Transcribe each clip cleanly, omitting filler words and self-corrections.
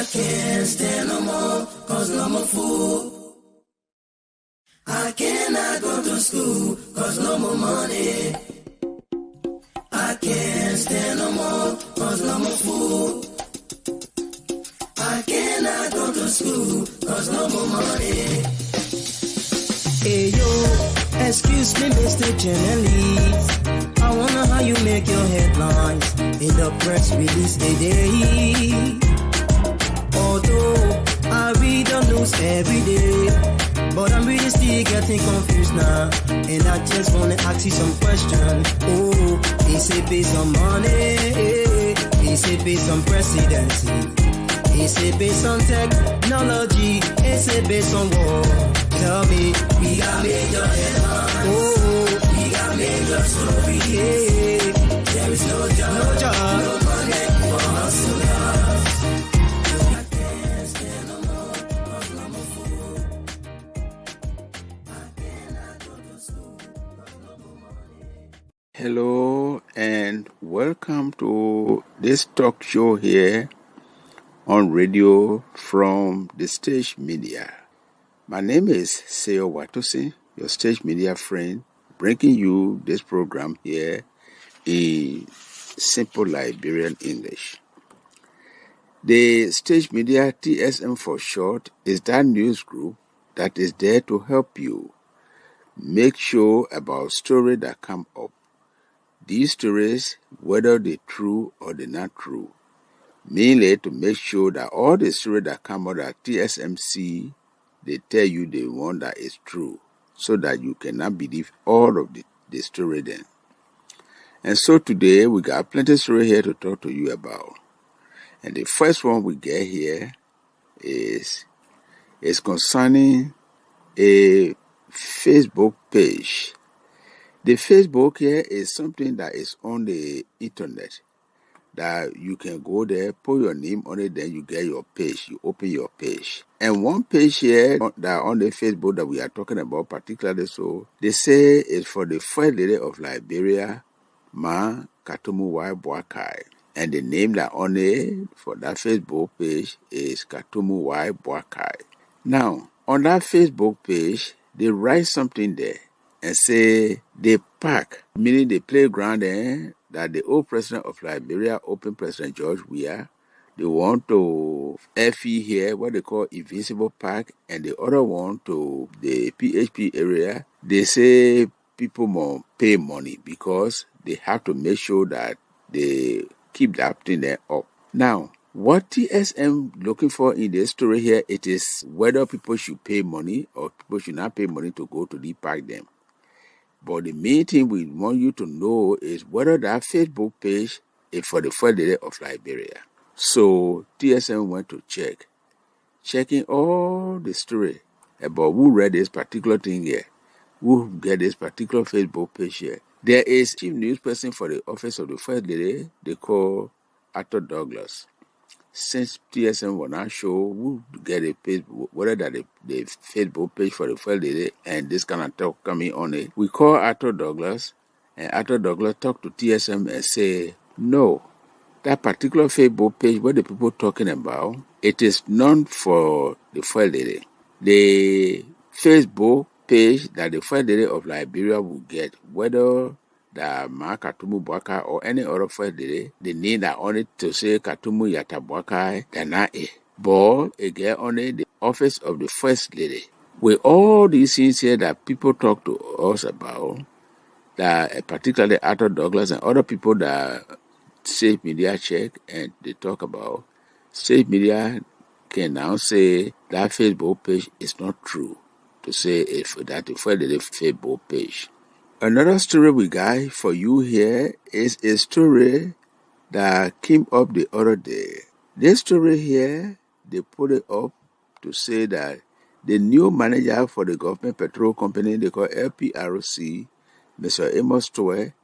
I can't stand no more, cause no more food. I cannot go to school, cause no more money. I can't stand no more, cause no more food. I cannot go to school, cause no more money. Hey yo, excuse me, Mr. Journalist. I wonder how you make your headlines in the press release today. Although I read the news every day, but I'm really still getting confused now. And I just wanna ask you some questions. Oh, is it based on money? Is it based on presidency? Is it based on technology? Is it based on war? Tell me, we got major headlines. Oh, we got major story. Yeah. There is no job, no money for hustlers. I can't stand no more, cause no more food. I cannot go to school, cause no more money. Hello and welcome to this talk show here on radio from the Stage Media. My name is Seyo Watosi, your Stage Media friend, bringing you this program here in simple Liberian English. The Stage Media, TSM for short, is that news group that is there to help you make sure about stories that come up. These stories, whether they're true or they're not true, mainly to make sure that all the stories that come out at TSMC, they tell you the one that is true, so that you cannot believe all of the story then. And so today, we got plenty of story here to talk to you about. And the first one we get here is concerning a Facebook page. The Facebook here is something that is on the internet, that you can go there, put your name on it, then you get your page, you open your page. And one page here that on the Facebook that we are talking about particularly, so they say is for the first lady of Liberia, Ma Katumu Y Boakai. And the name that on it for that Facebook page is Katumu Y Boakai. Now, on that Facebook page, they write something there and say the park, meaning the playground there, that the old president of Liberia, open President George Weah, they want to FE here, what they call Invincible Park, and the other one to the PHP area. They say people must pay money because they have to make sure that they keep that thing there up. Now, what TSM looking for in this story here, it is whether people should pay money or people should not pay money to go to the park them. But the main thing we want you to know is whether that Facebook page is for the first lady of Liberia. So TSM went to checking all the story about who read this particular thing here, who get this particular Facebook page here. There is chief news person for the office of the first lady, they call Arthur Douglas. Since TSM will not show who get a page, whether that the Facebook page for the first lady and this kind of talk coming on it, we call Arthur Douglas, and Arthur Douglas talk to TSM and say, no, that particular Facebook page where the people talking about, it is not for the first lady. The Facebook page that the first lady of Liberia will get, whether the Ma Katumu Boakai or any other first lady, they need that on it to say Katumu Yata Boakai, they're not it. But again, on it, the office of the first lady. With all these things here that people talk to us about, that particularly Arthur Douglas and other people that State Media check and they talk about, State Media can now say that Facebook page is not true, to say if that the first lady Facebook page. Another story we got for you here is a story that came up the other day. This story here, they put it up to say that the new manager for the government petrol company, they call LPRC, Mr. Amos Toy,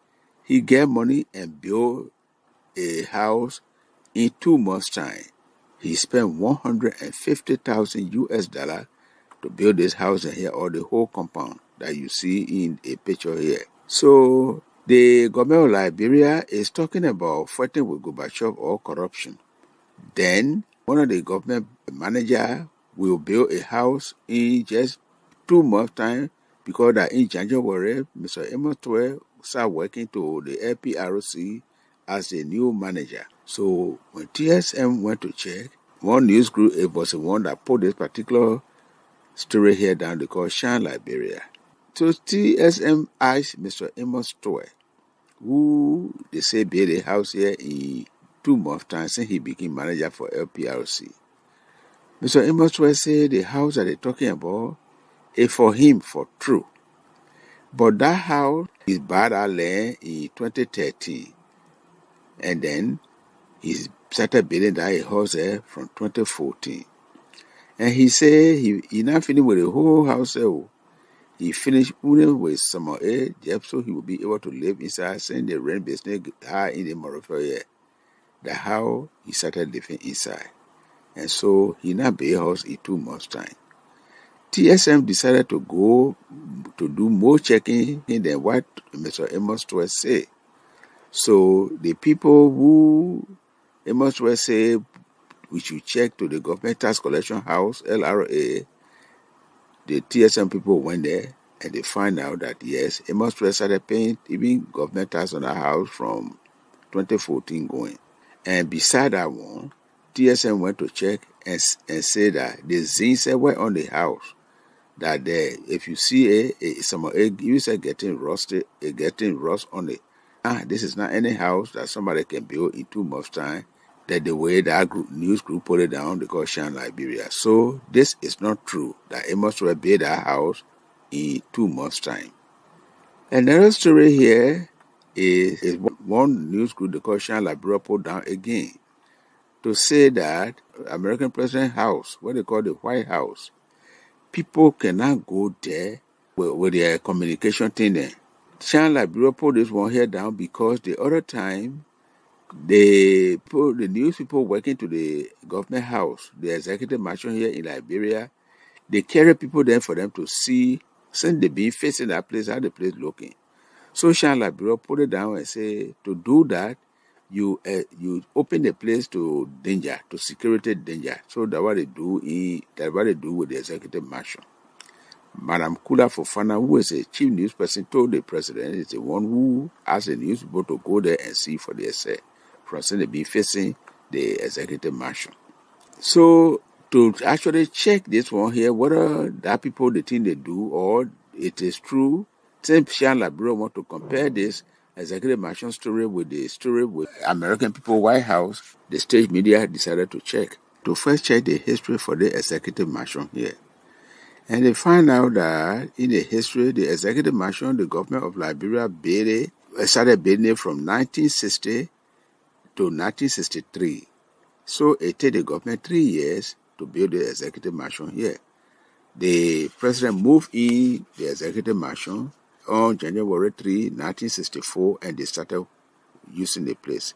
he get money and built a house in 2 months' time. He spent $150,000 to build this house in here, or the whole compound that you see in a picture here. So the government of Liberia is talking about fighting with Gorbachev or corruption. Then one of the government manager will build a house in just 2 months' time because that in January, Mr. Amos Twe started working to the LPRC as the new manager. So when TSM went to check, one news group, it was the one that put this particular story here down, they call Shan Liberia. So TSM asked Mr. Amos Twe, who they say built a house here in 2 months' time since he became manager for LPRC. Mr. Amos Twe said the house that they're talking about is for him, for true. But that house is bought out land in 2013. And then he started building that house there from 2014. And he said he not finished with the whole house there. He finished only with some air, just so he will be able to live inside, saying the rent business high in the Morofia. That's how he started living inside. And so he now built a house in 2 months' time. TSM decided to go to do more checking than what Mr. Amos Twe said. So the people who Amos Twe said we should check to the Government Tax Collection House, LRA, the TSM people went there and they find out that yes, Amos Twe started paying even government tax on that house from 2014 going. And beside that one, TSM went to check and say that the zincs were on the house. That there, if you see some egg, you say getting rusted, getting rust on it. This is not any house that somebody can build in 2 months' time. That the way that news group put it down, they call Shan Liberia. So this is not true that Amos Twe built that house in 2 months' time. Another story here is one news group they call Shan Liberia put down again to say that American President House, what they call the White House, people cannot go there with their communication thing there. Shan Liberia put this one here down because the other time they put the news people working to the government house, the executive mansion here in Liberia, they carry people there for them to see, since they been facing that place, how the place looking. So Shan Liberia put it down and say to do that, you open the place to danger, to security danger. So that's what they do with the executive mansion. Madam Kula Fofana, who is a chief news person, told the president is the one who asked the news people to go there and see for themselves, from saying they be facing the executive mansion. So to actually check this one here, whether that people the thing they do or it is true, Same Shan Liberia want to compare this executive mansion story with the story with American people White House. The state media decided to check. To first check the history for the executive mansion here. And they find out that in the history, the executive mansion, the government of Liberia started building it from 1960 to 1963. So it took the government 3 years to build the executive mansion here. The president moved in the executive mansion on January 3, 1964, and they started using the place.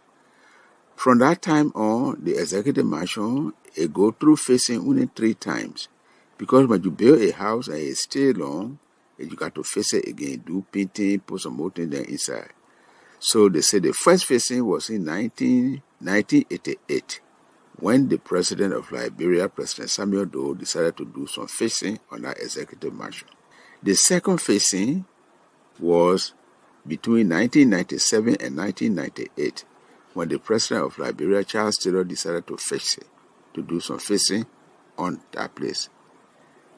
From that time on, the executive mansion, it go through facing only 3 times. Because when you build a house and it stay long, you got to face it again, do painting, put some more things there inside. So they say the first facing was in 1988, when the president of Liberia, President Samuel Doe, decided to do some facing on that executive mansion. The second facing was between 1997 and 1998, when the president of Liberia, Charles Taylor, decided to face it, to do some facing on that place.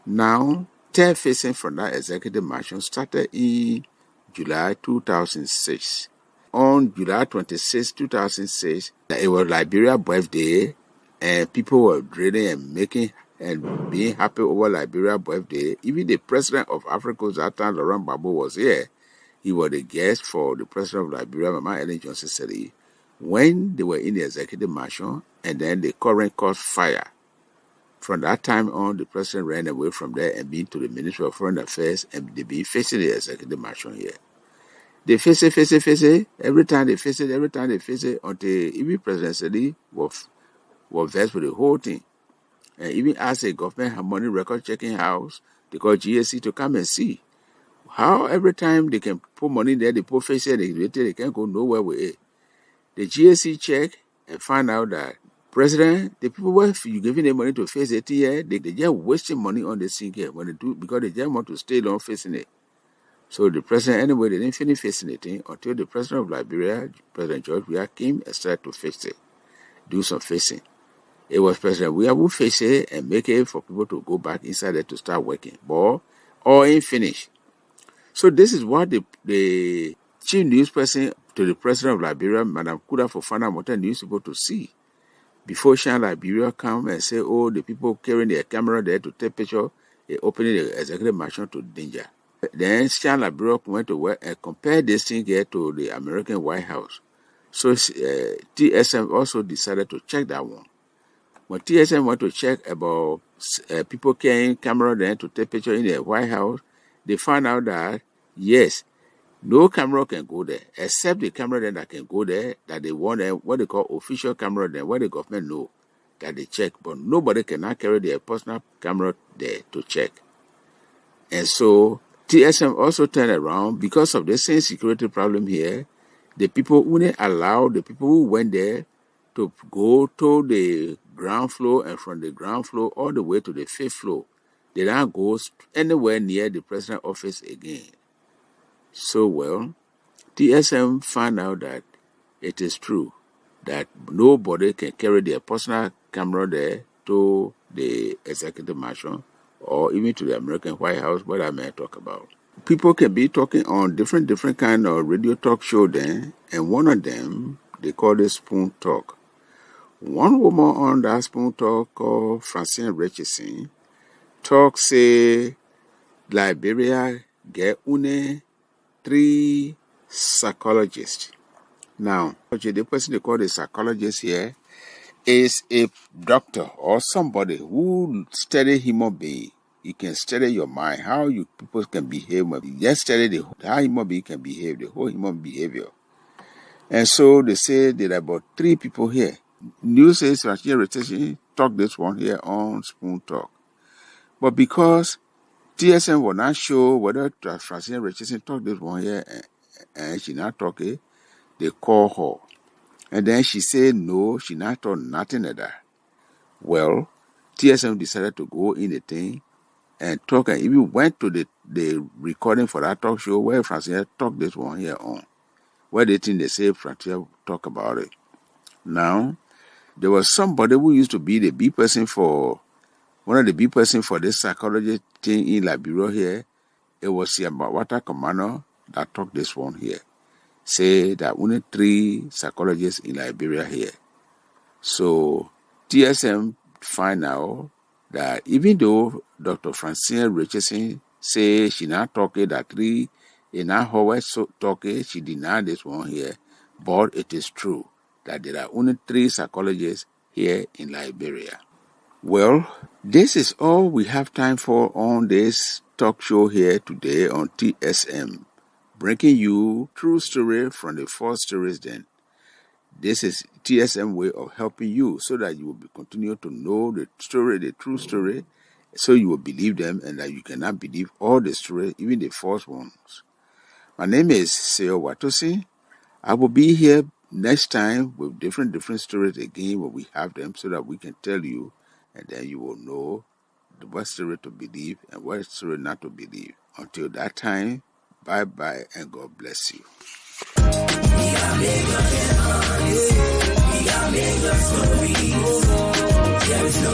Now, third facing from that executive mansion started in July 2006. On July 26, 2006, it was Liberia's birthday, and people were drilling and making and being happy over Liberia's birthday. Even the president of Africa, that time, Laurent Gbagbo, was here. He was the guest for the president of Liberia, Mama Ellen Johnson Sirleaf, when they were in the executive mansion, and then the current caught fire. From that time on, the president ran away from there and been to the Ministry of Foreign Affairs, and they been facing the executive mansion here. They face it. Every time they face it, until even President Sirleaf was vexed with the whole thing. And even asked a government money record checking house, they call GSC, to come and see. How every time they can put money there, they put face it, they can't go nowhere with it. The GSC check and find out that president, the people were you giving them money to face it here, they just wasting money on this thing here when they do because they just want to stay on facing it. So the president, anyway, they didn't finish facing it until the president of Liberia, President George Weah, came and started to face it, do some facing. It was President Weah who face it and make it for people to go back inside there to start working. But all ain't finished. So this is what the chief news person to the president of Liberia, Madam Kuda Fofana, wanted news people to see. Before Shan Liberia come and say, oh, the people carrying their camera there to take picture, they opening the executive mansion to danger. Then Shan Liberia went to work and compared this thing here to the American White House. So TSM also decided to check that one. When TSM went to check about people carrying camera there to take picture in the White House, they found out that, yes, no camera can go there, except the camera then that can go there, that they want what they call official camera then, what the government know that they check, but nobody cannot carry their personal camera there to check. And so TSM also turned around because of the same security problem here. The people wouldn't allow the people who went there to go to the ground floor and from the ground floor all the way to the 5th floor. They don't go anywhere near the president's office again. So, well, TSM found out that it is true that nobody can carry their personal camera there to the executive mansion or even to the American White House, what I may talk about. People can be talking on different kind of radio talk show then, and one of them, they call it Spoon Talk. One woman on that Spoon Talk called Francine Richardson talk say Liberia get 3 psychologists. Now, the person they call the psychologist here is a doctor or somebody who study human being. You can study your mind, how you people can behave. You just study how human being can behave, the whole human behavior. And so they say there are about 3 people here. News says Francine Richardson talk this one here on Spoon Talk. But because TSM will not show whether Francine Richardson talk this one here and she not talking, they call her. And then she said no, she not talk nothing like that. Well, TSM decided to go in the thing and talk, and even went to the recording for that talk show where Francine talk this one here on. Where they think they say Francine talk about it. Now, there was somebody who used to be the B person for one of the big person for this psychology thing in Liberia here. It was the Water Commander that talked this one here. Say that only 3 psychologists in Liberia here. So TSM find out that even though Dr. Francine Richardson say she not talking that 3 in her always talking, she denied this one here. But it is true that there are only 3 psychologists here in Liberia. Well, this is all we have time for on this talk show here today on TSM, bringing you true story from the 4 stories then. This is TSM way of helping you so that you will continue to know the story, the true story, so you will believe them and that you cannot believe all the story, even the false ones. My name is Seo Watosi. I will be here next time with different stories again when we have them so that we can tell you, and then you will know what story to believe and what story not to believe. Until that time, bye-bye and God bless you. There is no